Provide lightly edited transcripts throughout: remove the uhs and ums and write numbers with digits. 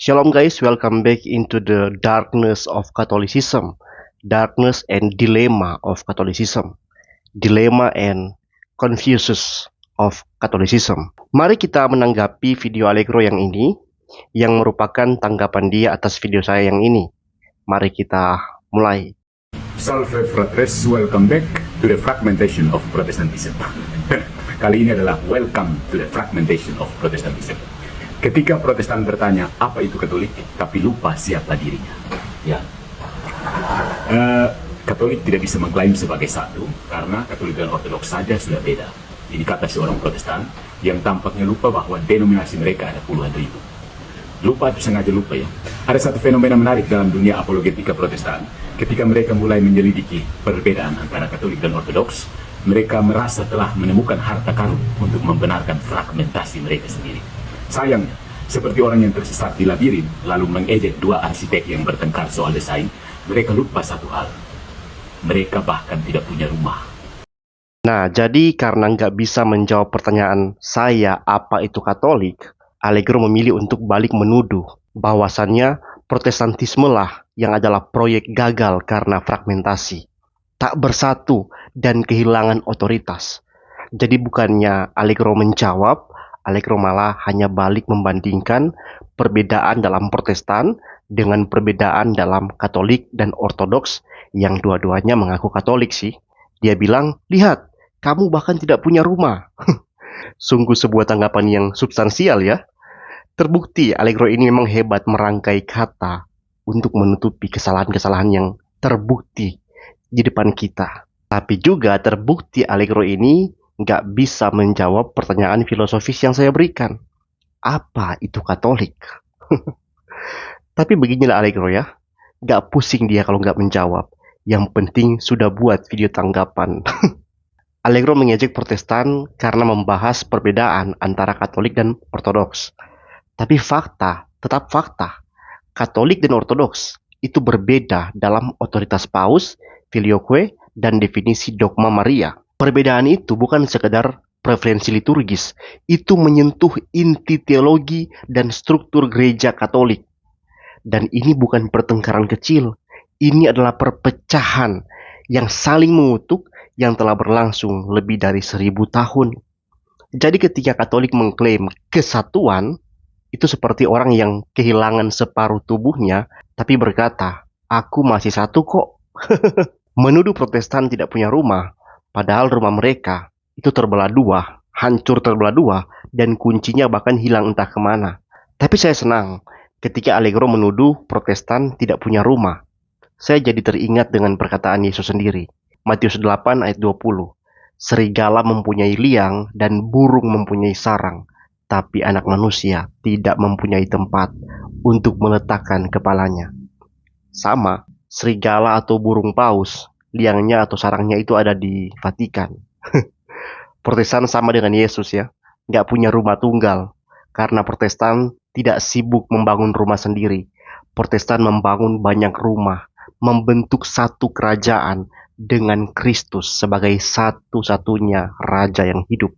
Shalom guys, welcome back into the darkness of Catholicism, darkness and dilemma of Catholicism, dilemma and confuses of Catholicism. Mari kita menanggapi video Allegro yang ini, yang merupakan tanggapan dia atas video saya yang ini. Mari kita mulai. Salve fratres, welcome back to the fragmentation of Protestantism. Kali ini adalah welcome to the fragmentation of Protestantism. Ketika Protestan bertanya apa itu Katolik, tapi lupa siapa dirinya. Ya, Katolik tidak bisa mengklaim sebagai satu karena Katolik dan Ortodoks saja sudah beda. Ini kata seorang Protestan yang tampaknya lupa bahwa denominasi mereka ada puluhan ribu. Lupa itu sengaja lupa ya. Ada satu fenomena menarik dalam dunia apologetika Protestan. Ketika mereka mulai menyelidiki perbedaan antara Katolik dan Ortodoks, mereka merasa telah menemukan harta karun untuk membenarkan fragmentasi mereka sendiri. Sayangnya, seperti orang yang tersesat di labirin lalu mengejek dua arsitek yang bertengkar soal desain, mereka lupa satu hal. Mereka bahkan tidak punya rumah. Nah, jadi karena nggak bisa menjawab pertanyaan saya apa itu Katolik, Allegro memilih untuk balik menuduh bahwasannya Protestantisme lah yang adalah proyek gagal karena fragmentasi, tak bersatu dan kehilangan otoritas. Jadi bukannya Allegro menjawab, Allegro malah hanya balik membandingkan perbedaan dalam Protestan dengan perbedaan dalam Katolik dan Ortodoks yang dua-duanya mengaku Katolik sih. Dia bilang, lihat, kamu bahkan tidak punya rumah. Sungguh sebuah tanggapan yang substansial ya. Terbukti Allegro ini memang hebat merangkai kata untuk menutupi kesalahan-kesalahan yang terbukti di depan kita. Tapi juga terbukti Allegro ini nggak bisa menjawab pertanyaan filosofis yang saya berikan. Apa itu Katolik? Tapi beginilah Allegro ya. Nggak pusing dia kalau nggak menjawab. Yang penting sudah buat video tanggapan. Allegro mengejek Protestan karena membahas perbedaan antara Katolik dan Ortodoks. Tapi fakta, tetap fakta. Katolik dan Ortodoks itu berbeda dalam otoritas paus, filioque, dan definisi dogma Maria. Perbedaan itu bukan sekedar preferensi liturgis, itu menyentuh inti teologi dan struktur gereja Katolik. Dan ini bukan pertengkaran kecil, ini adalah perpecahan yang saling mengutuk yang telah berlangsung lebih dari 1000 tahun. Jadi ketika Katolik mengklaim kesatuan, itu seperti orang yang kehilangan separuh tubuhnya, tapi berkata, aku masih satu kok. Menuduh Protestan tidak punya rumah, padahal rumah mereka itu terbelah dua, hancur terbelah dua, dan kuncinya bahkan hilang entah kemana. Tapi saya senang ketika Allegro menuduh Protestan tidak punya rumah. Saya jadi teringat dengan perkataan Yesus sendiri. Matius 8 ayat 20. Serigala mempunyai liang dan burung mempunyai sarang, tapi anak manusia tidak mempunyai tempat untuk meletakkan kepalanya. Sama, serigala atau burung paus, liangnya atau sarangnya itu ada di Vatikan. Protestan sama dengan Yesus ya, nggak punya rumah tunggal. Karena Protestan tidak sibuk membangun rumah sendiri. Protestan membangun banyak rumah, membentuk satu kerajaan dengan Kristus sebagai satu-satunya raja yang hidup.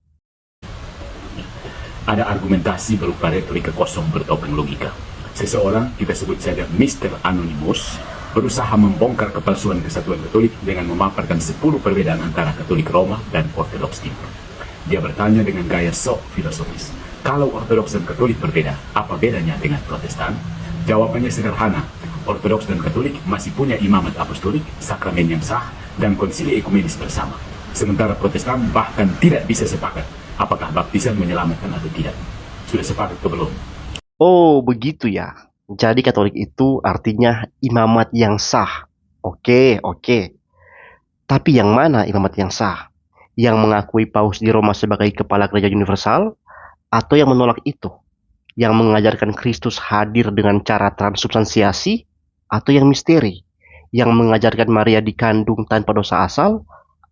Ada argumentasi berupa retorika kosong bertopeng logika. Seseorang, kita sebut saja Mr. Anonymous, berusaha membongkar kepalsuan kesatuan Katolik dengan memaparkan 10 perbedaan antara Katolik Roma dan Ortodoks Timur. Dia bertanya dengan gaya sok filosofis, kalau Ortodoks dan Katolik berbeda, apa bedanya dengan Protestan? Jawabannya sederhana, Ortodoks dan Katolik masih punya imamat apostolik, sakramen yang sah, dan konsili ekumenis bersama. Sementara Protestan bahkan tidak bisa sepakat apakah baptisan menyelamatkan atau tidak. Sudah sepakat atau belum? Oh, begitu ya. Jadi Katolik itu artinya imamat yang sah. Oke. Tapi yang mana imamat yang sah? Yang mengakui paus di Roma sebagai kepala gereja universal? Atau yang menolak itu? Yang mengajarkan Kristus hadir dengan cara transubstansiasi? Atau yang misteri? Yang mengajarkan Maria dikandung tanpa dosa asal?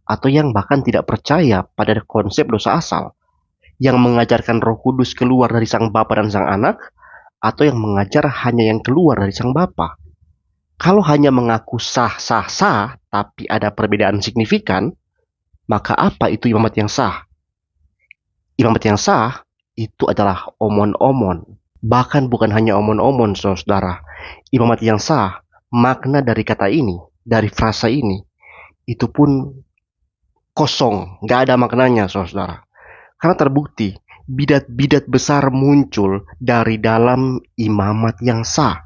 Atau yang bahkan tidak percaya pada konsep dosa asal? Yang mengajarkan Roh Kudus keluar dari Sang Bapa dan Sang Anak, atau yang mengajar hanya yang keluar dari Sang Bapa? Kalau hanya mengaku sah-sah-sah, tapi ada perbedaan signifikan, maka apa itu imamat yang sah? Imamat yang sah itu adalah omon-omon. Bahkan bukan hanya omon-omon, saudara. Imamat yang sah, makna dari kata ini, dari frasa ini, itu pun kosong, nggak ada maknanya, saudara. Karena terbukti, bidat-bidat besar muncul dari dalam imamat yang sah.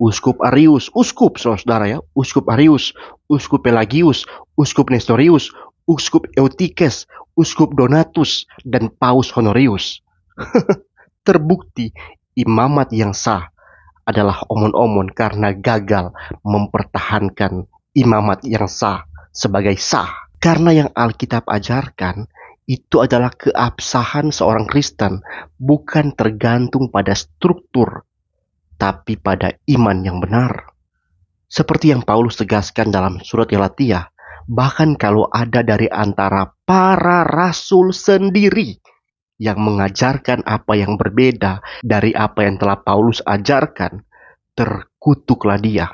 Uskup Arius, uskup saudara ya, uskup Arius, uskup Pelagius, uskup Nestorius, uskup Eutyches, uskup Donatus, dan Paus Honorius. Terbukti imamat yang sah adalah omon-omon karena gagal mempertahankan imamat yang sah sebagai sah. Karena yang Alkitab ajarkan itu adalah keabsahan seorang Kristen, bukan tergantung pada struktur, tapi pada iman yang benar. Seperti yang Paulus tegaskan dalam surat Galatia, bahkan kalau ada dari antara para rasul sendiri yang mengajarkan apa yang berbeda dari apa yang telah Paulus ajarkan, terkutuklah dia.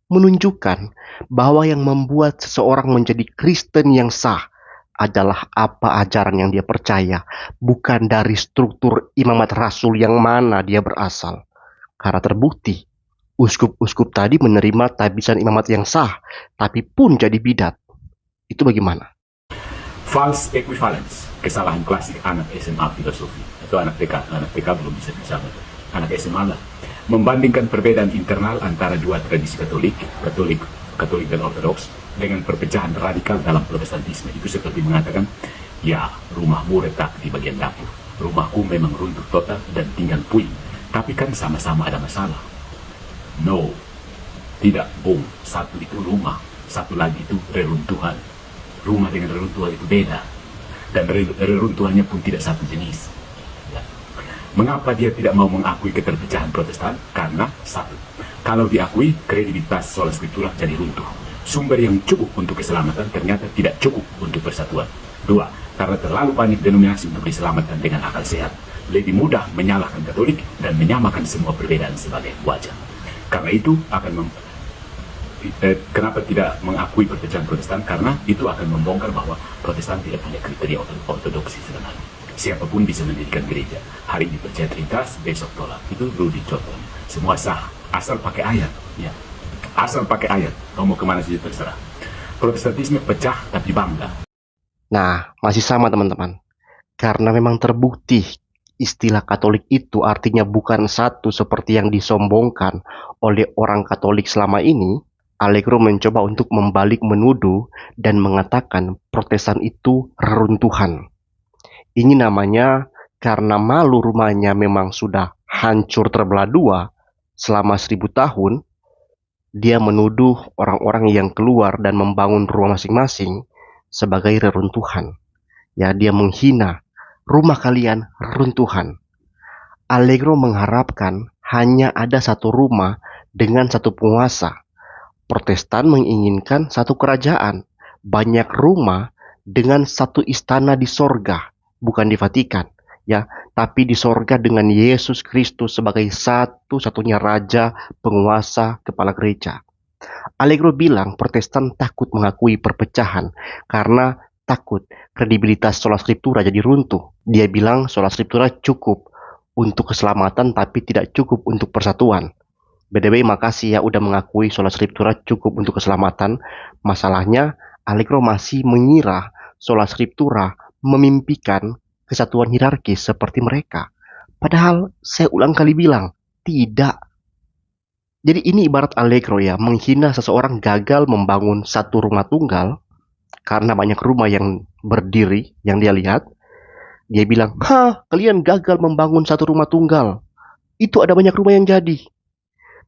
Menunjukkan bahwa yang membuat seseorang menjadi Kristen yang sah adalah apa ajaran yang dia percaya, bukan dari struktur imamat rasul yang mana dia berasal. Karena terbukti, uskup-uskup tadi menerima tabisan imamat yang sah, tapi pun jadi bidat. Itu bagaimana? False equivalence, kesalahan klasik anak SMA filosofi atau anak TK belum bisa disama, anak SMA lah. Membandingkan perbedaan internal antara dua tradisi Katolik dan Ortodoks dengan perpecahan radikal dalam Protestantisme. Itu seperti mengatakan, ya rumahmu retak di bagian dapur, rumahku memang runtuh total dan tinggal puing, tapi kan sama-sama ada masalah. No, tidak, bung. Satu itu rumah, satu lagi itu reruntuhan. Rumah dengan reruntuhan itu beda, dan reruntuhannya pun tidak satu jenis. Mengapa dia tidak mau mengakui keterpecahan Protestan? Karena satu, kalau diakui, kredibilitas sola scriptura jadi runtuh. Sumber yang cukup untuk keselamatan ternyata tidak cukup untuk persatuan. Dua, karena terlalu banyak denominasi untuk diselamatkan dengan akal sehat. Lebih mudah menyalahkan Katolik dan menyamakan semua perbedaan sebagai wajar. Karena itu kenapa tidak mengakui perpecahan Protestan? Karena itu akan membongkar bahwa Protestan tidak punya kriteria ortodoksi sebenarnya. Siapapun bisa mendirikan gereja. Hari ini percaya Trinitas, besok tolak. Itu Rudi contohnya. Semua sah, asal pakai ayat. Ya, asal pakai ayat. Kamu mau kemana saja terserah. Protestantisme pecah tapi bangga. Nah, masih sama teman-teman. Karena memang terbukti istilah Katolik itu artinya bukan satu seperti yang disombongkan oleh orang Katolik selama ini, Allegro mencoba untuk membalik menuduh dan mengatakan Protestan itu reruntuhan. Ini namanya karena malu rumahnya memang sudah hancur terbelah dua selama 1000 tahun, dia menuduh orang-orang yang keluar dan membangun rumah masing-masing sebagai reruntuhan. Ya, dia menghina rumah kalian runtuhan. Allegro mengharapkan hanya ada satu rumah dengan satu penguasa. Protestan menginginkan satu kerajaan, banyak rumah dengan satu istana di sorga. Bukan di Vatikan, ya, tapi di sorga dengan Yesus Kristus sebagai satu-satunya raja, penguasa, kepala gereja. Allegro bilang Protestan takut mengakui perpecahan karena takut kredibilitas sola scriptura jadi runtuh. Dia bilang sola scriptura cukup untuk keselamatan tapi tidak cukup untuk persatuan. BTW makasih ya udah mengakui sola scriptura cukup untuk keselamatan. Masalahnya Allegro masih mengira sola scriptura memimpikan kesatuan hierarkis seperti mereka. Padahal saya ulang kali bilang, tidak. Jadi ini ibarat Allegro ya, menghina seseorang gagal membangun satu rumah tunggal karena banyak rumah yang berdiri yang dia lihat. Dia bilang, kalian gagal membangun satu rumah tunggal. Itu ada banyak rumah yang jadi.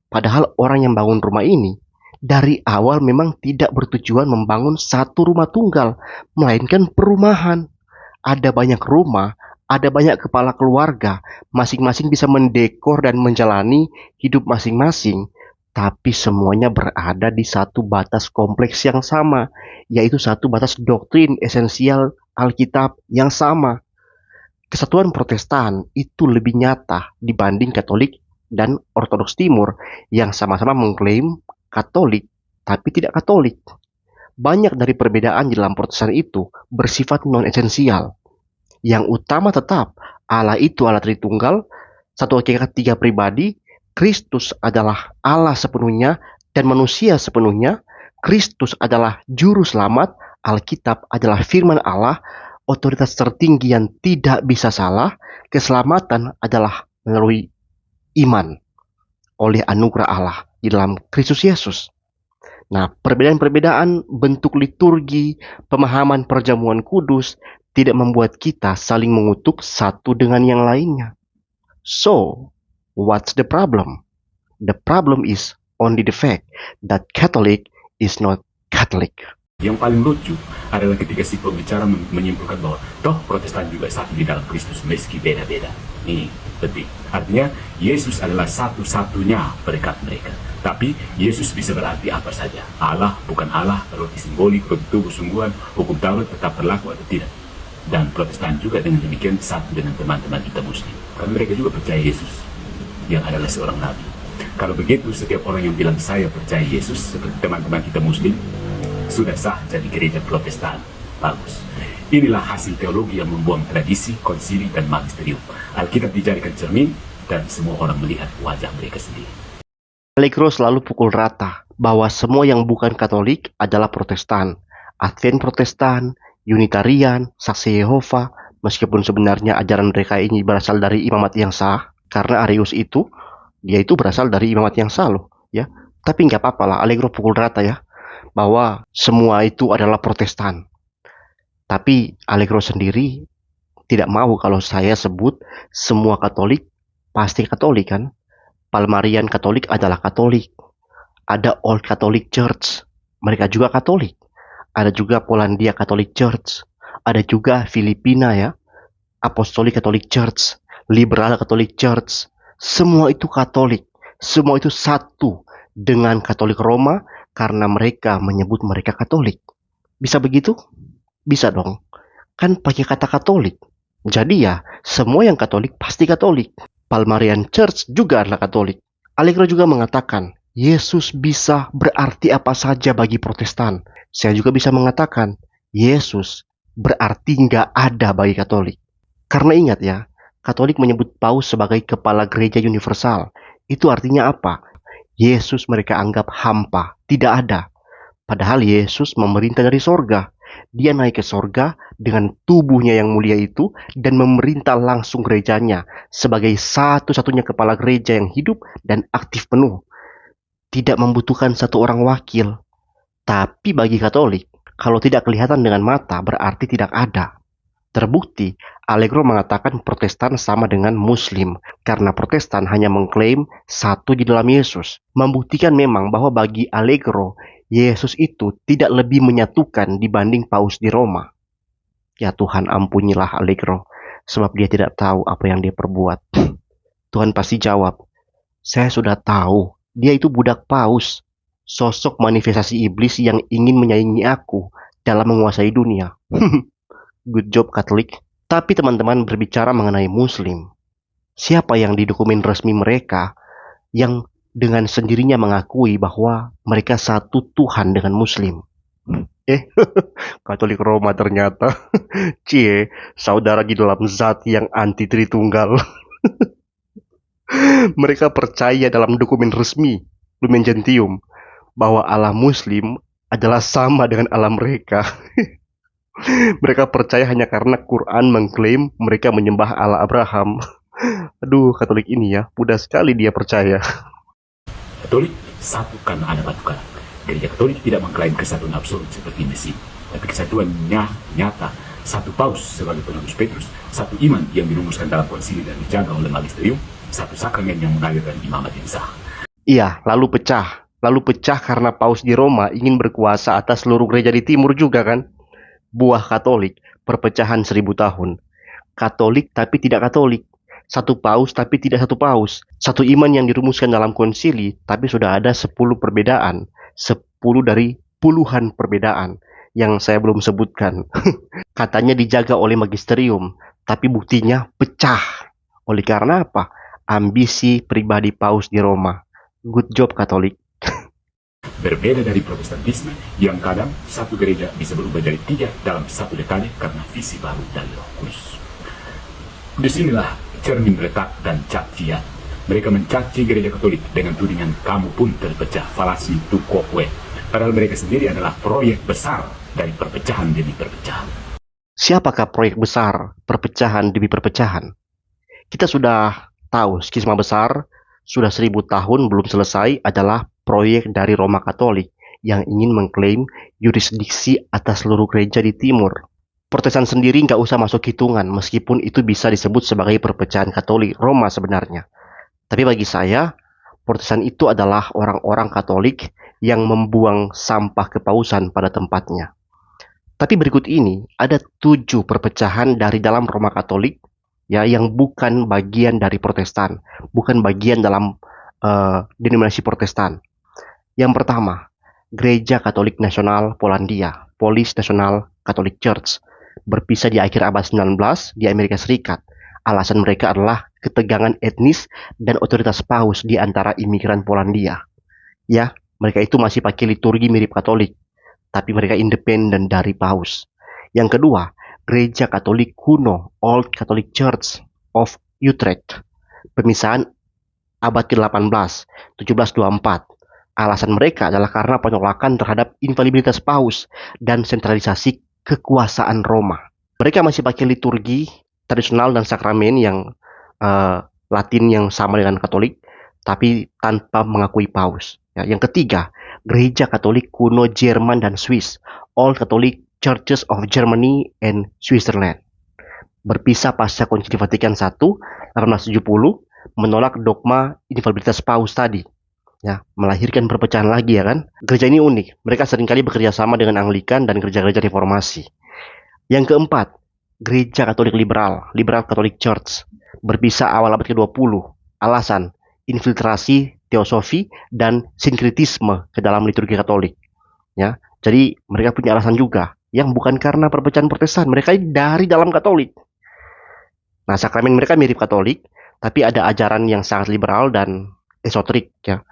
Padahal orang yang bangun rumah ini dari awal memang tidak bertujuan membangun satu rumah tunggal, melainkan perumahan. Ada banyak rumah, ada banyak kepala keluarga, masing-masing bisa mendekor dan menjalani hidup masing-masing, tapi semuanya berada di satu batas kompleks yang sama, yaitu satu batas doktrin esensial Alkitab yang sama. Kesatuan Protestan itu lebih nyata dibanding Katolik dan Ortodoks Timur yang sama-sama mengklaim Katolik tapi tidak Katolik. Banyak dari perbedaan di dalam Protestan itu bersifat non-esensial. Yang utama tetap Allah itu Allah Tritunggal, satu hakikat tiga pribadi, Kristus adalah Allah sepenuhnya dan manusia sepenuhnya, Kristus adalah juru selamat, Alkitab adalah firman Allah, otoritas tertinggi yang tidak bisa salah, keselamatan adalah melalui iman oleh anugerah Allah di dalam Kristus Yesus. Nah, perbedaan-perbedaan bentuk liturgi, pemahaman perjamuan kudus tidak membuat kita saling mengutuk satu dengan yang lainnya. So, what's the problem? The problem is only the fact that Catholic is not Catholic. Yang paling lucu adalah ketika si pembicara menyimpulkan bahwa toh Protestan juga satu di dalam Kristus meski beda-beda. Ini penting. Artinya Yesus adalah satu-satunya perekat mereka. Tapi Yesus bisa berarti apa saja. Allah bukan Allah, roti simbolik, roti tubuh sungguhan, hukum Taurat tetap berlaku atau tidak. Dan Protestan juga dengan demikian satu dengan teman-teman kita Muslim. Karena mereka juga percaya Yesus yang adalah seorang nabi. Kalau begitu, setiap orang yang bilang saya percaya Yesus seperti teman-teman kita Muslim sudah sah jadi gereja Protestan. Bagus. Inilah hasil teologi yang membuang tradisi, konsili, dan magisterium. Alkitab dijadikan cermin dan semua orang melihat wajah mereka sendiri. Allegro selalu pukul rata bahwa semua yang bukan Katolik adalah Protestan. Advent Protestan, Unitarian, Saksi Yehova, meskipun sebenarnya ajaran mereka ini berasal dari imamat yang sah, karena Arius itu, dia itu berasal dari imamat yang sah loh, ya. Tapi nggak apa-apa lah, Allegro pukul rata ya, bahwa semua itu adalah Protestan. Tapi Allegro sendiri tidak mau kalau saya sebut semua Katolik pasti Katolik kan. Palmarian Katolik adalah Katolik. Ada Old Catholic Church, mereka juga Katolik. Ada juga Polandia Catholic Church. Ada juga Filipina ya, Apostolic Catholic Church, Liberal Catholic Church. Semua itu Katolik. Semua itu satu dengan Katolik Roma karena mereka menyebut mereka Katolik. Bisa begitu? Bisa dong. Kan pakai kata Katolik. Jadi ya, semua yang Katolik pasti Katolik. Palmarian Church juga adalah Katolik. Allegro juga mengatakan, Yesus bisa berarti apa saja bagi Protestan. Saya juga bisa mengatakan, Yesus berarti nggak ada bagi Katolik. Karena ingat ya, Katolik menyebut Paus sebagai kepala gereja universal. Itu artinya apa? Yesus mereka anggap hampa, tidak ada. Padahal Yesus memerintah dari sorga. Dia naik ke sorga dengan tubuhnya yang mulia itu dan memerintah langsung gerejanya sebagai satu-satunya kepala gereja yang hidup dan aktif penuh. Tidak membutuhkan satu orang wakil. Tapi bagi Katolik, kalau tidak kelihatan dengan mata berarti tidak ada. Terbukti, Allegro mengatakan Protestan sama dengan Muslim karena Protestan hanya mengklaim satu di dalam Yesus. Membuktikan memang bahwa bagi Allegro, Yesus itu tidak lebih menyatukan dibanding Paus di Roma. Ya Tuhan, ampunilah Allegro, sebab dia tidak tahu apa yang dia perbuat. Tuhan pasti jawab, saya sudah tahu, dia itu budak Paus, sosok manifestasi iblis yang ingin menyaingi aku dalam menguasai dunia. Good job Katolik. Tapi teman-teman berbicara mengenai Muslim. Siapa yang di dokumen resmi mereka yang dengan sendirinya mengakui bahwa mereka satu Tuhan dengan Muslim? Katolik Roma ternyata. Cie, saudara di dalam zat yang anti Tritunggal. Mereka percaya dalam dokumen resmi Lumen Gentium bahwa Allah Muslim adalah sama dengan Allah mereka. Mereka percaya hanya karena Quran mengklaim mereka menyembah Allah Abraham. Aduh, Katolik ini ya, mudah sekali dia percaya. Katolik satu karena ada batu karang. Gereja Katolik tidak mengklaim kesatuan absolut seperti Mesir, tapi kesatuannya nyata. Satu Paus sebagai penebus Petrus, satu iman yang dirumuskan dalam konsili dan dijaga oleh magisterium, satu sakramen yang mengalirkan imamat yang sah. Iya, lalu pecah. Lalu pecah karena Paus di Roma ingin berkuasa atas seluruh gereja di timur juga kan? Buah Katolik, perpecahan 1000 tahun. Katolik tapi tidak Katolik. Satu Paus tapi tidak satu Paus. Satu iman yang dirumuskan dalam konsili, tapi sudah ada 10 perbedaan. 10 dari puluhan perbedaan yang saya belum sebutkan. Katanya dijaga oleh magisterium, tapi buktinya pecah. Oleh karena apa? Ambisi pribadi Paus di Roma. Good job Katolik. Berbeda dari Protestantisme yang kadang satu gereja bisa berubah jadi 3 dalam satu dekade karena visi baru dari Roh Kudus. Disinilah cermin retak dan cacian. Mereka mencaci gereja Katolik dengan tudingan kamu pun terpecah, falasi tukokwe. Padahal mereka sendiri adalah proyek besar dari perpecahan demi perpecahan. Siapakah proyek besar perpecahan demi perpecahan? Kita sudah tahu skisma besar sudah 1000 tahun belum selesai adalah proyek dari Roma Katolik yang ingin mengklaim yurisdiksi atas seluruh gereja di timur. Protestan sendiri nggak usah masuk hitungan, meskipun itu bisa disebut sebagai perpecahan Katolik Roma sebenarnya. Tapi bagi saya, Protestan itu adalah orang-orang Katolik yang membuang sampah kepausan pada tempatnya. Tapi berikut ini ada 7 perpecahan dari dalam Roma Katolik ya yang bukan bagian dari Protestan, bukan bagian dalam denominasi Protestan. Yang pertama, Gereja Katolik Nasional Polandia, Polish National Catholic Church, berpisah di akhir abad 19 di Amerika Serikat. Alasan mereka adalah ketegangan etnis dan otoritas paus di antara imigran Polandia. Ya, mereka itu masih pakai liturgi mirip Katolik, tapi mereka independen dari paus. Yang kedua, Gereja Katolik Kuno, Old Catholic Church of Utrecht, pemisahan abad ke-18, 1724. Alasan mereka adalah karena penolakan terhadap infalibilitas paus dan sentralisasi kekuasaan Roma. Mereka masih pakai liturgi tradisional dan sakramen yang Latin yang sama dengan Katolik, tapi tanpa mengakui paus. Ya, yang ketiga, Gereja Katolik Kuno Jerman dan Swiss, Old Catholic Churches of Germany and Switzerland, berpisah pasca Konsili Vatikan I 1870, menolak dogma infalibilitas paus tadi. Ya, melahirkan perpecahan lagi ya kan. Gereja ini unik, mereka seringkali bekerja sama dengan Anglikan dan gereja-gereja reformasi. Yang keempat, Gereja Katolik Liberal, Liberal Catholic Church, berpisah awal abad ke-20. Alasan, infiltrasi teosofi dan sinkretisme ke dalam liturgi Katolik. Ya, jadi mereka punya alasan juga, yang bukan karena perpecahan Protestan, mereka dari dalam Katolik. Nah, sakramen mereka mirip Katolik, tapi ada ajaran yang sangat liberal dan esoterik ya.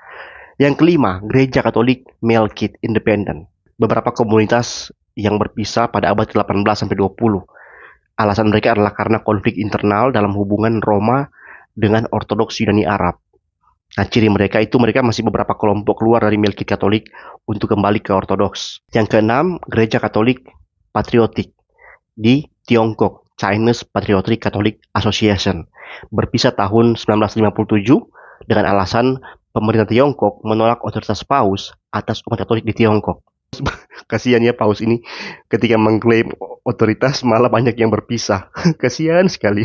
Yang kelima, Gereja Katolik Melkite Independent. Beberapa komunitas yang berpisah pada abad ke-18 sampai 20. Alasan mereka adalah karena konflik internal dalam hubungan Roma dengan Ortodoks Yunani Arab. Nah, ciri mereka itu mereka masih beberapa kelompok keluar dari Melkite Katolik untuk kembali ke Ortodoks. Yang keenam, Gereja Katolik Patriotik di Tiongkok, Chinese Patriotic Catholic Association, berpisah tahun 1957 dengan alasan pemerintah Tiongkok menolak otoritas paus atas umat Katolik di Tiongkok. Kasihan ya paus ini, ketika mengklaim otoritas malah banyak yang berpisah. Kasihan sekali.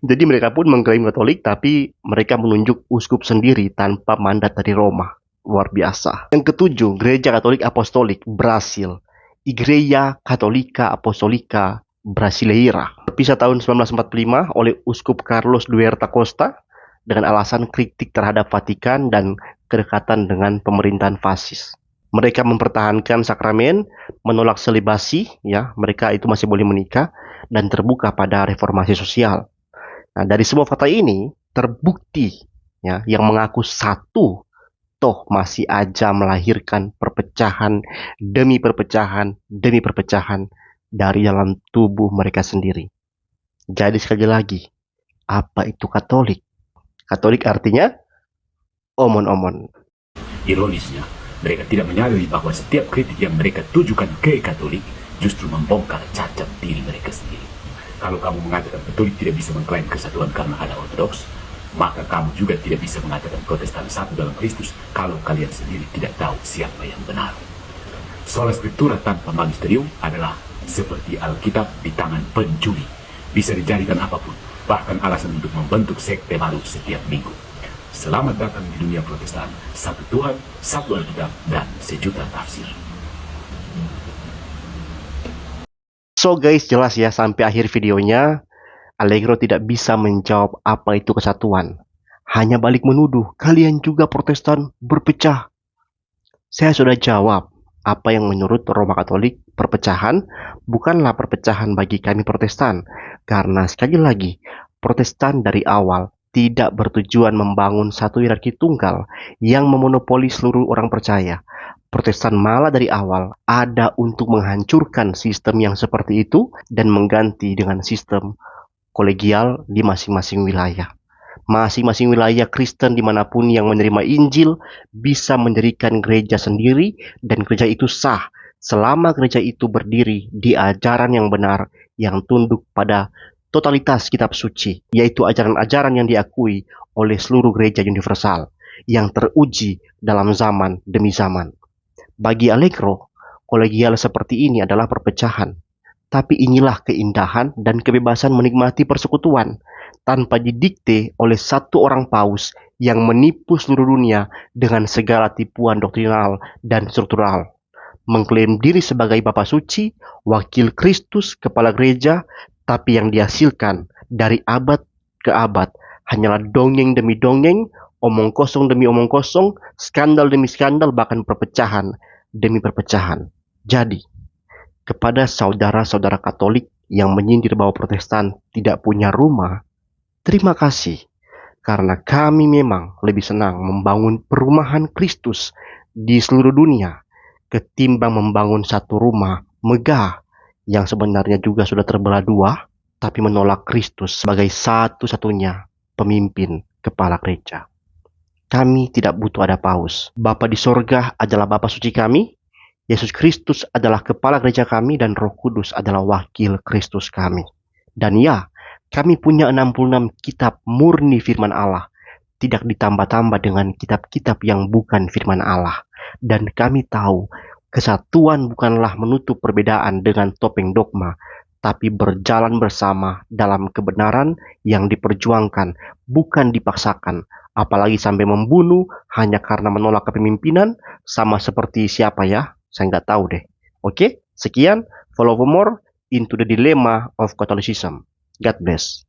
Jadi mereka pun mengklaim Katolik, tapi mereka menunjuk uskup sendiri tanpa mandat dari Roma. Luar biasa. Yang ketujuh, Gereja Katolik Apostolik Brasil, Igreja Católica Apostolica Brasileira, berpisah tahun 1945 oleh Uskup Carlos Duerta Costa dengan alasan kritik terhadap Vatikan dan kedekatan dengan pemerintahan fasis. Mereka mempertahankan sakramen, menolak selibasi, ya, mereka itu masih boleh menikah, dan terbuka pada reformasi sosial. Nah, dari semua fakta ini terbukti, ya, yang mengaku satu, toh masih aja melahirkan perpecahan demi perpecahan demi perpecahan dari dalam tubuh mereka sendiri. Jadi sekali lagi, apa itu Katolik? Katolik artinya omon-omon. Ironisnya, mereka tidak menyadari bahwa setiap kritik yang mereka tujukan ke Katolik justru membongkar cacat diri mereka sendiri. Kalau kamu mengatakan Katolik tidak bisa mengklaim kesatuan karena ada Ortodoks, maka kamu juga tidak bisa mengatakan Protestan satu dalam Kristus kalau kalian sendiri tidak tahu siapa yang benar. Sola Scriptura tanpa magisterium adalah seperti Alkitab di tangan pencuri. Bisa dijadikan apapun, bahkan alasan untuk membentuk sekte baru setiap minggu. Selamat datang di dunia Protestan, satu Tuhan, satu Alkitab, dan sejuta tafsir. So guys, jelas ya sampai akhir videonya, Allegro tidak bisa menjawab apa itu kesatuan. Hanya balik menuduh, kalian juga Protestan berpecah. Saya sudah jawab, apa yang menurut Roma Katolik perpecahan bukanlah perpecahan bagi kami Protestan. Karena sekali lagi, Protestan dari awal tidak bertujuan membangun satu hierarki tunggal yang memonopoli seluruh orang percaya. Protestan malah dari awal ada untuk menghancurkan sistem yang seperti itu dan mengganti dengan sistem kolegial di masing-masing wilayah. Masing-masing wilayah Kristen dimanapun yang menerima Injil bisa mendirikan gereja sendiri, dan gereja itu sah selama gereja itu berdiri di ajaran yang benar yang tunduk pada totalitas kitab suci, yaitu ajaran-ajaran yang diakui oleh seluruh gereja universal yang teruji dalam zaman demi zaman. Bagi Allegro, kolegial seperti ini adalah perpecahan. Tapi inilah keindahan dan kebebasan menikmati persekutuan tanpa didikte oleh satu orang paus yang menipu seluruh dunia dengan segala tipuan doktrinal dan struktural. Mengklaim diri sebagai Bapa Suci, wakil Kristus, kepala gereja, tapi yang dihasilkan dari abad ke abad hanyalah dongeng demi dongeng, omong kosong demi omong kosong, skandal demi skandal, bahkan perpecahan demi perpecahan. Jadi, kepada saudara-saudara Katolik yang menyindir bahwa Protestan tidak punya rumah, terima kasih, karena kami memang lebih senang membangun perumahan Kristus di seluruh dunia ketimbang membangun satu rumah megah yang sebenarnya juga sudah terbelah dua, tapi menolak Kristus sebagai satu-satunya pemimpin kepala gereja. Kami tidak butuh ada paus. Bapa di sorga adalah Bapa suci kami, Yesus Kristus adalah kepala gereja kami, dan Roh Kudus adalah wakil Kristus kami. Dan ya, kami punya 66 kitab murni firman Allah, tidak ditambah-tambah dengan kitab-kitab yang bukan firman Allah. Dan kami tahu, kesatuan bukanlah menutup perbedaan dengan topeng dogma, tapi berjalan bersama dalam kebenaran yang diperjuangkan, bukan dipaksakan. Apalagi sampai membunuh hanya karena menolak kepemimpinan, sama seperti siapa ya? Saya nggak tahu deh. Oke, sekian. Follow for more into the dilemma of Catholicism. God bless.